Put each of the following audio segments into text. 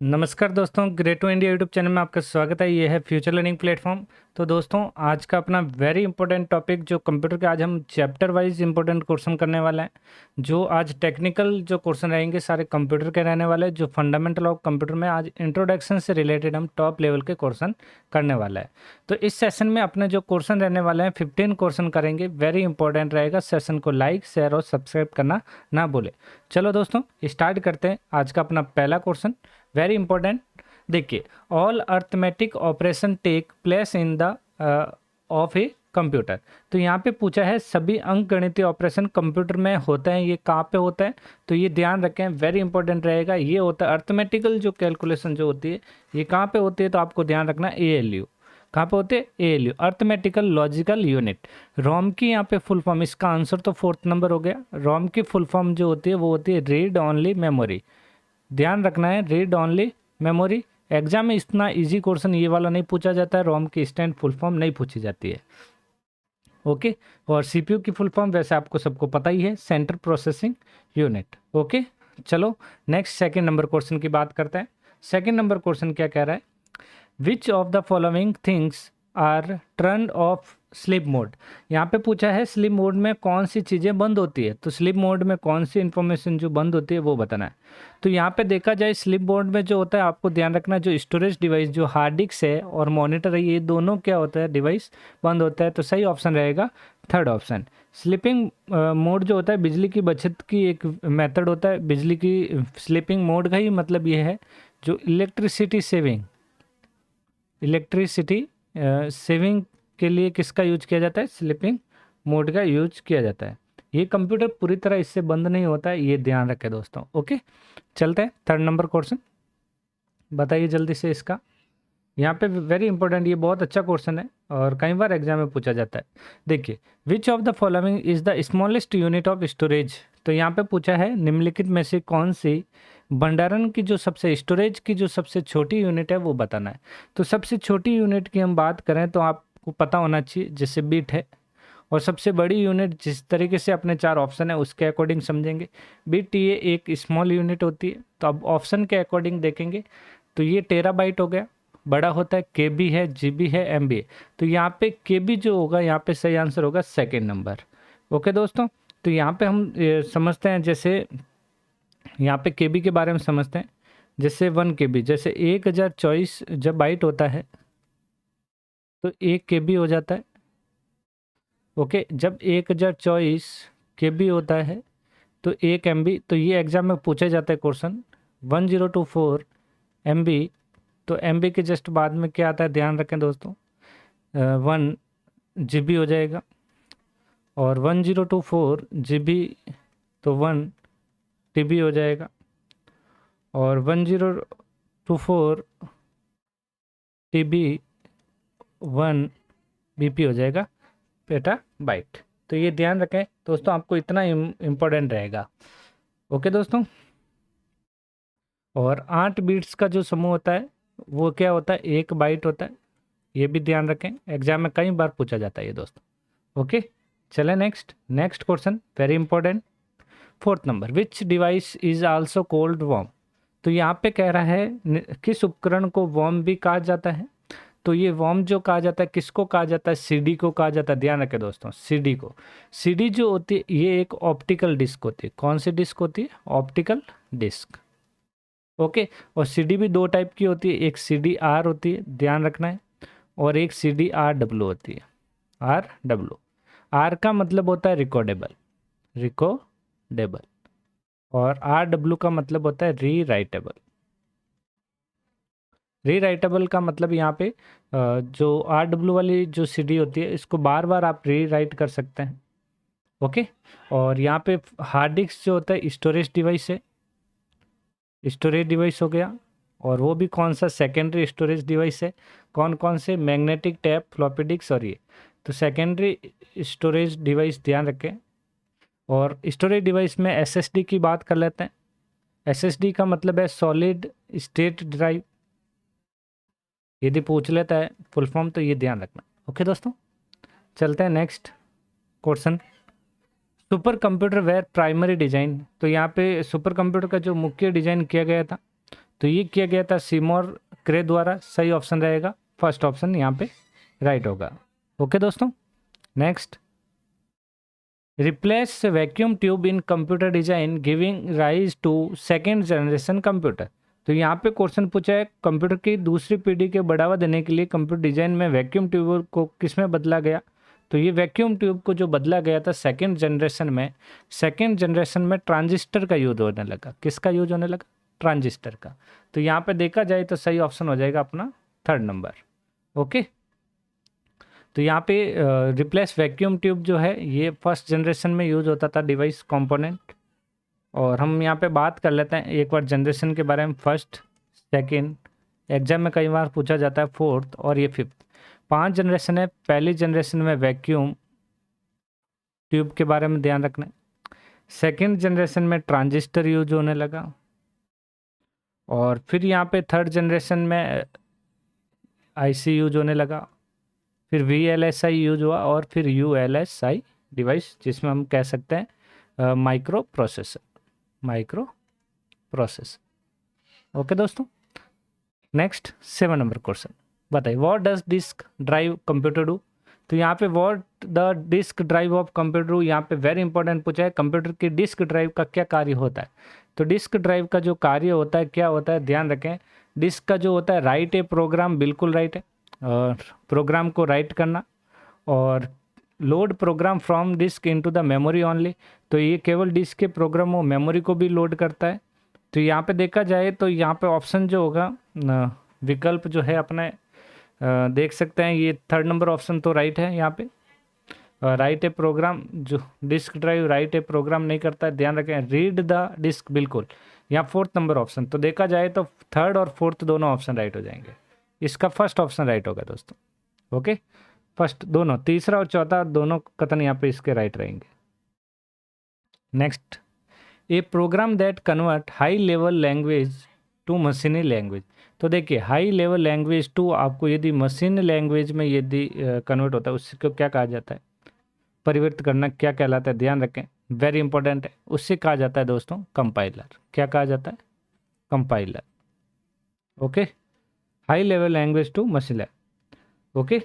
नमस्कार दोस्तों, great to India YouTube channel में आपका स्वागत है। ये है फ्यूचर लर्निंग प्लेटफॉर्म। तो दोस्तों, आज का अपना वेरी इंपॉर्टेंट टॉपिक जो कंप्यूटर के, आज हम चैप्टर वाइज इंपॉर्टेंट क्वेश्चन करने वाले हैं। जो आज टेक्निकल जो क्वेश्चन रहेंगे सारे कंप्यूटर के रहने वाले हैं। जो फंडामेंटल ऑफ कंप्यूटर में आज इंट्रोडक्शन से रिलेटेड हम टॉप लेवल के क्वेश्चन करने वाला है। तो इस सेशन में अपने जो क्वेश्चन रहने वाले हैं 15 क्वेश्चन करेंगे। वेरी इंपॉर्टेंट रहेगा। सेशन को लाइक, शेयर और सब्सक्राइब करना ना भूले। चलो दोस्तों, स्टार्ट करते हैं आज का अपना पहला क्वेश्चन। Very important. देखिए, all arithmetic operation take place in the of a computer. तो यहाँ पे पूछा है सभी अंकगणितीय ऑपरेशन कंप्यूटर में होते हैं, ये कहाँ पे होता है? तो ये ध्यान रखें, वेरी इंपॉर्टेंट रहेगा। ये होता है अर्थमेटिकल जो कैलकुलेशन जो होती है, ये कहाँ पे होती है? तो आपको ध्यान रखना, ALU। कहाँ पे होते हैं? ALU, arithmetical logical unit. ROM की यहाँ पे फुल फॉर्म, इसका आंसर तो 4th नंबर हो गया। रोम की फुल फॉर्म जो होती है वो होती है रीड ऑनली मेमोरी। ध्यान रखना है, रीड ऑनली मेमोरी। एग्जाम में इतना इजी क्वेश्चन ये वाला नहीं पूछा जाता है। रोम की स्टैंड फुल फॉर्म नहीं पूछी जाती है। ओके। और सीपीयू की फुल फॉर्म वैसे आपको सबको पता ही है, सेंट्रल प्रोसेसिंग यूनिट। ओके। चलो नेक्स्ट सेकंड नंबर क्वेश्चन की बात करते हैं। सेकंड नंबर क्वेश्चन क्या कह रहा है? Which of the following things are turn off sleep mode. यहाँ पे पूछा है स्लीप मोड में कौन सी चीज़ें बंद होती है। तो स्लीप मोड में कौन सी इन्फॉर्मेशन जो बंद होती है वो बताना है। तो यहाँ पे देखा जाए स्लीप मोड में जो होता है, आपको ध्यान रखना, जो स्टोरेज डिवाइस जो हार्ड डिस्क है और मॉनिटर है, ये दोनों क्या होता है, डिवाइस बंद होता है। तो सही ऑप्शन रहेगा थर्ड ऑप्शन। स्लीपिंग मोड जो होता है बिजली की बचत की एक मेथड होता है। बिजली की स्लीपिंग मोड का ही मतलब ये है जो इलेक्ट्रिसिटी सेविंग, इलेक्ट्रिसिटी सेविंग के लिए किसका यूज किया जाता है? स्लीपिंग मोड का यूज किया जाता है। ये कंप्यूटर पूरी तरह इससे बंद नहीं होता है, ये ध्यान रखें दोस्तों। ओके, चलते हैं थर्ड नंबर क्वेश्चन। बताइए जल्दी से इसका। यहाँ पे वेरी इंपॉर्टेंट, ये बहुत अच्छा क्वेश्चन है और कई बार एग्जाम में पूछा जाता है। देखिए, विच of the following is the smallest unit of storage. तो यहाँ पे पूछा है निम्नलिखित में से कौन सी भंडारण की जो सबसे, स्टोरेज की जो सबसे छोटी यूनिट है वो बताना है। तो सबसे छोटी यूनिट की हम बात करें तो आपको पता होना चाहिए, जैसे बिट है। और सबसे बड़ी यूनिट जिस तरीके से अपने चार ऑप्शन है उसके अकॉर्डिंग समझेंगे। बिट ये एक स्मॉल यूनिट होती है, तो अब ऑप्शन के अकॉर्डिंग देखेंगे तो ये टेराबाइट हो गया, बड़ा होता है। केबी है, जीबी है, एमबी है। तो यहाँ पे केबी जो होगा, यहाँ पे सही आंसर होगा सेकेंड नंबर। ओके दोस्तों, तो यहाँ पे हम समझते हैं, जैसे यहाँ पे केबी के बारे में समझते हैं। जैसे 1 KB, जैसे 1024 जब बाइट होता है तो 1 KB हो जाता है। ओके, जब 1024 KB होता है तो 1 MB। तो ये एग्जाम में पूछे जाता है क्वेश्चन। 1024 MB, तो MB के जस्ट बाद में क्या आता है, ध्यान रखें दोस्तों, 1 GB हो जाएगा। और 1024 GB तो 1 TB हो जाएगा। और 1024 TB 1 BP हो जाएगा, पेटा बाइट। तो ये ध्यान रखें दोस्तों, आपको इतना इम्पोर्टेंट रहेगा। ओके दोस्तों, और 8 बीट्स का जो समूह होता है वो क्या होता है? 1 बाइट होता है। ये भी ध्यान रखें, एग्जाम में कई बार पूछा जाता है ये दोस्तों। ओके, चले next question, very important. Fourth number, which device is also called worm. तो यहाँ पे कह रहा है किस उपकरण को वॉर्म भी कहा जाता है। तो ये वॉर्म जो कहा जाता है किसको कहा जाता है? सीडी को कहा जाता है। ध्यान रखें दोस्तों, सीडी को। सीडी जो होती है ये एक ऑप्टिकल डिस्क होती है। कौन सी डिस्क होती है? Optical disk. ओके, और सीडी भी दो टाइप की होती है, एक CDR होती है, ध्यान रखना है, और एक CDRW होती है। RW, आर का मतलब होता है रिकॉर्डेबल, रिकॉर्डेबल। और RW का मतलब होता है रीराइटेबल। रीराइटेबल का मतलब यहाँ पे जो RW वाली जो CD होती है इसको बार बार आप रीराइट कर सकते हैं। ओके, और यहाँ पे हार्ड डिस्क जो होता है स्टोरेज डिवाइस है, स्टोरेज डिवाइस हो गया। और वो भी कौन सा? सेकेंडरी स्टोरेज डिवाइस है। कौन कौन से? मैग्नेटिक टैप, फ्लॉपी डिस्क और ये। तो सेकेंडरी स्टोरेज डिवाइस ध्यान रखें। और स्टोरेज डिवाइस में SSD की बात कर लेते हैं। SSD का मतलब है सॉलिड स्टेट ड्राइव, यदि पूछ लेता है फुल फॉर्म तो ये ध्यान रखना। ओके दोस्तों, चलते हैं next question. Super computer were primary design. तो यहाँ पे सुपर कंप्यूटर का जो मुख्य डिजाइन किया गया था तो ये किया गया था सीमोर क्रे द्वारा। सही ऑप्शन रहेगा फर्स्ट ऑप्शन यहाँ पे राइट होगा। ओके दोस्तों, next, replace vacuum tube in computer design giving rise to second generation computer. तो यहाँ पे क्वेश्चन पूछा है कंप्यूटर की दूसरी पीढ़ी के बढ़ावा देने के लिए कंप्यूटर डिजाइन में वैक्यूम ट्यूब को किस में बदला गया। तो ये वैक्यूम ट्यूब को जो बदला गया था सेकेंड जनरेशन में ट्रांजिस्टर का यूज होने लगा। किसका यूज होने लगा? ट्रांजिस्टर का। तो यहाँ पे देखा जाए तो सही ऑप्शन हो जाएगा अपना थर्ड नंबर। ओके, तो यहाँ पे रिप्लेस वैक्यूम ट्यूब जो है ये फर्स्ट जनरेशन में यूज होता था डिवाइस कंपोनेंट। और हम यहाँ पे बात कर लेते हैं एक बार जनरेशन के बारे में, फर्स्ट, सेकंड, एग्जाम में कई बार पूछा जाता है फोर्थ और ये फिफ्थ। 5 जनरेशन है। पहली जनरेशन में वैक्यूम ट्यूब के बारे में ध्यान रखना है। सेकेंड जनरेशन में ट्रांजिस्टर यूज होने लगा। और फिर यहाँ पे थर्ड जनरेशन में आईसी यूज होने लगा। फिर VLSI यूज हुआ और फिर ULSI डिवाइस, जिसमें हम कह सकते हैं माइक्रो प्रोसेसर। ओके दोस्तों, नेक्स्ट 7 नंबर क्वेश्चन बताइए, what does disk drive computer do. तो यहाँ पे what the disk drive of computer do, यहाँ पे वेरी इंपॉर्टेंट पूछा है कंप्यूटर की डिस्क ड्राइव का क्या कार्य होता है। तो डिस्क ड्राइव का जो कार्य होता है क्या होता है, ध्यान रखें। डिस्क का जो होता है राइट ए प्रोग्राम, बिल्कुल राइट है, और प्रोग्राम को राइट करना, और load program from disk into the memory only. तो ये केवल डिस्क के प्रोग्राम और मेमोरी को भी लोड करता है। तो यहाँ पे देखा जाए तो यहाँ पे ऑप्शन जो होगा विकल्प जो है अपने देख सकते हैं, ये थर्ड नंबर ऑप्शन तो राइट है। यहाँ पे राइट ए प्रोग्राम, जो disk drive right a programme नहीं करता है, ध्यान रखें। रीड द डिस्क, बिल्कुल यहाँ फोर्थ नंबर ऑप्शन। तो देखा जाए तो थर्ड और फोर्थ दोनों ऑप्शन राइट हो जाएंगे। इसका फर्स्ट ऑप्शन राइट होगा दोस्तों। ओके, फर्स्ट दोनों, तीसरा और चौथा दोनों कथन यहाँ पे इसके राइट रहेंगे। Next, a program that convert high level language to मशीनी लैंग्वेज। तो देखिए हाई लेवल लैंग्वेज टू आपको यदि मशीन लैंग्वेज में यदि कन्वर्ट होता है उसको क्या कहा जाता है, परिवर्तित करना क्या कहलाता है, ध्यान रखें, वेरी इंपॉर्टेंट है। उससे कहा जाता है दोस्तों कंपाइलर। क्या कहा जाता है? Compiler. Okay, high level language to machine language. Okay,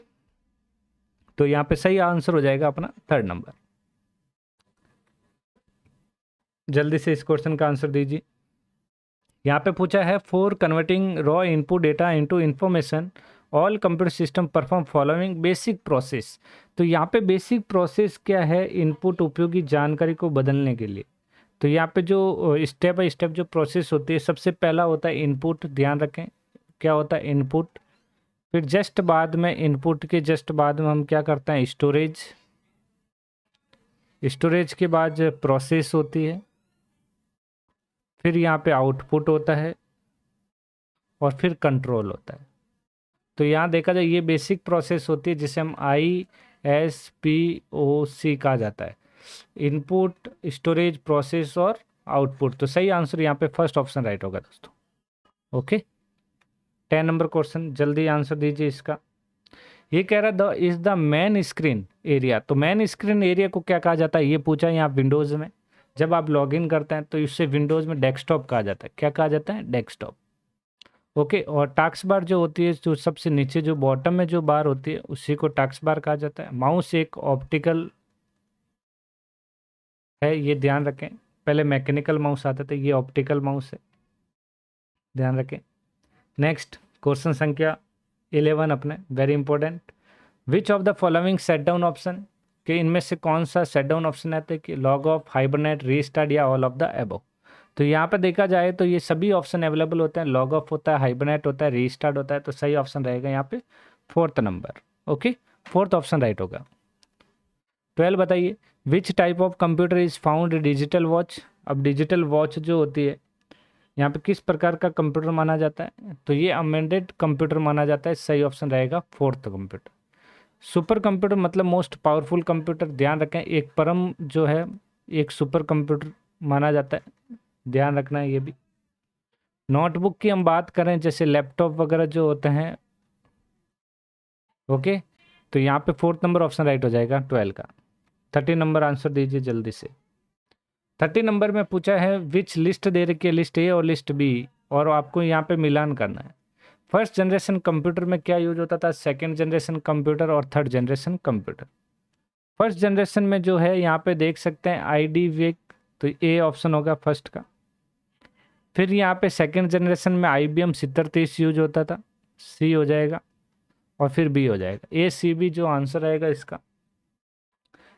तो यहाँ पे सही आंसर हो जाएगा अपना थर्ड नंबर। जल्दी से इस क्वेश्चन का आंसर दीजिए। यहाँ पे पूछा है for converting raw input data into information all computer system perform following basic process. तो यहाँ पे बेसिक प्रोसेस क्या है, इनपुट उपयोगी जानकारी को बदलने के लिए। तो यहाँ पे जो स्टेप बाय स्टेप जो प्रोसेस होती है, सबसे पहला होता है इनपुट, ध्यान रखें क्या होता है इनपुट। फिर जस्ट बाद में इनपुट के जस्ट बाद में हम क्या करते हैं, स्टोरेज के बाद प्रोसेस होती है। फिर यहाँ पे आउटपुट होता है और फिर कंट्रोल होता है। तो यहाँ देखा जाए ये बेसिक प्रोसेस होती है जिसे हम ISPOC कहा जाता है, इनपुट, स्टोरेज, प्रोसेस और आउटपुट। तो सही आंसर यहाँ पे फर्स्ट ऑप्शन राइट होगा दोस्तों। ओके, 10 नंबर क्वेश्चन, जल्दी आंसर दीजिए इसका। ये कह रहा is the main screen area. तो मेन स्क्रीन एरिया को क्या कहा जाता है, ये पूछा है यहाँ विंडोज़ में। जब आप लॉगिन करते हैं तो इससे विंडोज़ में डेस्कटॉप कहा जाता है। क्या कहा जाता है? डेस्कटॉप। ओके, और टास्क बार जो होती है, जो सबसे नीचे जो बॉटम में जो बार होती है उसी को टास्क बार कहा जाता है। माउस एक ऑप्टिकल है, ये ध्यान रखें। पहले मैकेनिकल माउस आता था, ये ऑप्टिकल माउस है, ध्यान रखें। नेक्स्ट क्वेश्चन संख्या 11 अपने, very important. Which of the following set down option, कि इनमें से कौन सा सेट डाउन ऑप्शन आता है, कि लॉग ऑफ, हाइबरनेट, रीस्टार्ट या ऑल ऑफ द एबव। तो यहाँ पे देखा जाए तो ये सभी ऑप्शन अवेलेबल होते हैं। लॉग ऑफ होता है, हाइबरनेट होता है, रीस्टार्ट होता है। तो सही ऑप्शन रहेगा यहाँ पे fourth number. Okay, fourth option right होगा। 12 बताइए, which type of computer is found digital watch. अब डिजिटल वॉच जो होती है यहाँ पे किस प्रकार का कंप्यूटर माना जाता है, तो ये अमेंडेड कंप्यूटर माना जाता है। सही ऑप्शन रहेगा फोर्थ कंप्यूटर। सुपर कंप्यूटर मतलब मोस्ट पावरफुल कंप्यूटर, ध्यान रखें। एक परम जो है एक सुपर कंप्यूटर माना जाता है, ध्यान रखना है ये भी। नोटबुक की हम बात करें, जैसे लैपटॉप वगैरह जो होते हैं। ओके, तो यहाँ पे फोर्थ नंबर ऑप्शन राइट हो जाएगा 12 का। 30 नंबर आंसर दीजिए जल्दी से। 30 नंबर में पूछा है विच लिस्ट दे रखी है, लिस्ट ए और लिस्ट बी और आपको यहाँ पे मिलान करना है। फर्स्ट जनरेशन कंप्यूटर में क्या यूज होता था, सेकेंड जनरेशन कंप्यूटर और third generation computer. First generation में जो है यहाँ पे देख सकते हैं IDVIC, तो ए ऑप्शन होगा फर्स्ट का। फिर यहाँ पे सेकेंड जनरेशन में IBM 7030 यूज होता था, सी हो जाएगा, और फिर बी हो जाएगा। ACB जो आंसर आएगा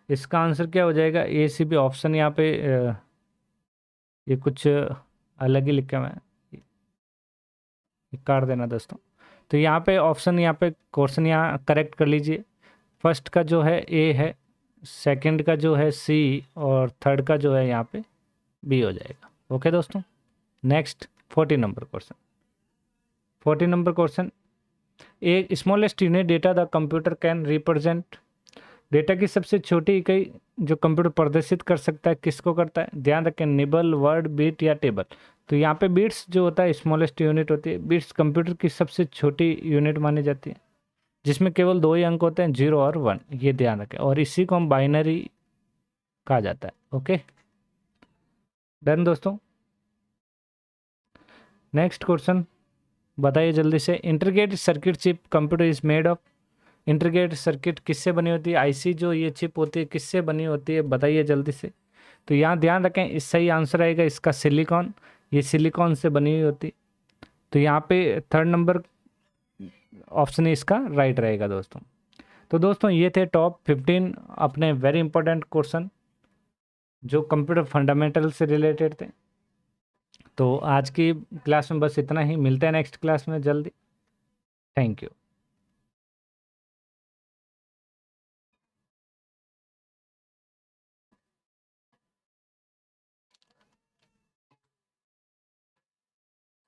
इसका आंसर क्या हो जाएगा, ACB ऑप्शन। यहाँ पे ये कुछ अलग ही लिखा हुआ है, काट देना दोस्तों। तो यहाँ पे ऑप्शन, यहाँ पे क्वेश्चन यहाँ करेक्ट कर लीजिए। फर्स्ट का जो है ए है, सेकंड का जो है सी, और थर्ड का जो है यहाँ पे बी हो जाएगा। ओके दोस्तों, next 40 number question. 40 number question, A smallest unit data the computer can represent. Data की सबसे छोटी इकाई जो कंप्यूटर प्रदर्शित कर सकता है किसको करता है, ध्यान रखें, निबल, वर्ड, बीट या टेबल। तो यहाँ पे बीट्स जो होता है स्मॉलेस्ट यूनिट होती है। बीट्स कंप्यूटर की सबसे छोटी यूनिट मानी जाती है, जिसमें केवल 2 ही अंक होते हैं, 0 और 1, ये ध्यान रखें, और इसी को हम बाइनरी कहा जाता है। ओके, डन दोस्तों। नेक्स्ट क्वेश्चन बताइए जल्दी से, integrated circuit chip computer is made of. Integrated circuit किससे बनी होती है, IC जो ये चिप होती है किससे बनी होती है, बताइए जल्दी से। तो यहाँ ध्यान रखें, इस सही आंसर आएगा इसका सिलिकॉन, ये सिलिकॉन से बनी हुई होती। तो यहाँ पे थर्ड नंबर ऑप्शन इसका राइट रहेगा दोस्तों। तो दोस्तों ये थे टॉप 15 अपने वेरी इंपॉर्टेंट क्वेश्चन जो कंप्यूटर फंडामेंटल से रिलेटेड थे। तो आज की क्लास में बस इतना ही, मिलते हैं नेक्स्ट क्लास में जल्दी। Thank you.